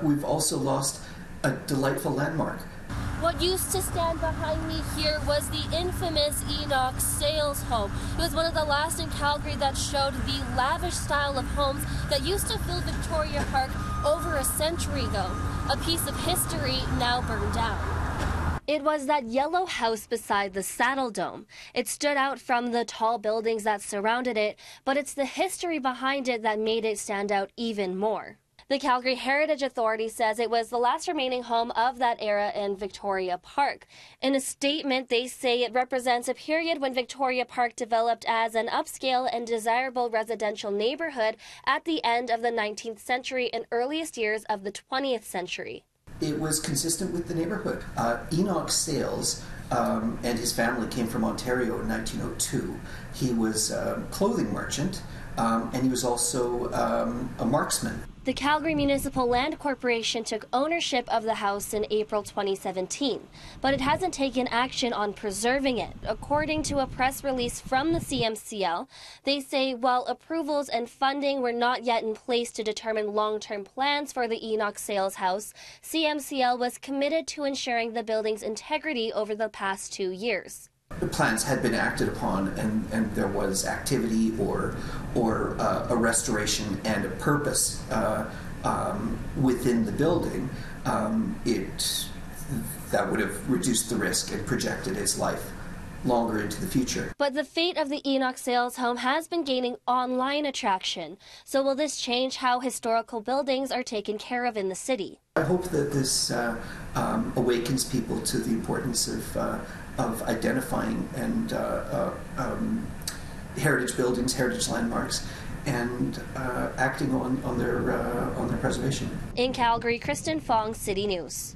We've also lost a delightful landmark. What used to stand behind me here was the infamous Enoch Sales home. It was one of the last in Calgary that showed the lavish style of homes that used to fill Victoria Park over a century ago. A piece of history now burned down. It was that yellow house beside the Saddledome. It stood out from the tall buildings that surrounded it, but it's the history behind it that made it stand out even more. The Calgary Heritage Authority says it was the last remaining home of that era in Victoria Park. In a statement, they say it represents a period when Victoria Park developed as an upscale and desirable residential neighborhood at the end of the 19th century and earliest years of the 20th century. It was consistent with the neighborhood. Enoch Sales and his family came from Ontario in 1902. He was a clothing merchant, and he was also a marksman. The Calgary Municipal Land Corporation took ownership of the house in April 2017, but it hasn't taken action on preserving it. According to a press release from the CMCL, they say while approvals and funding were not yet in place to determine long-term plans for the Enoch Sales house, CMCL was committed to ensuring the building's integrity over the past 2 years. The plans had been acted upon, and there was activity or a restoration and a purpose within the building. That would have reduced the risk and projected its life longer into the future. But the fate of the Enoch Sales home has been gaining online attraction. So will this change how historical buildings are taken care of in the city? I hope that this awakens people to the importance of identifying and heritage buildings, heritage landmarks, and acting on their preservation. In Calgary, Kristen Fong, City News.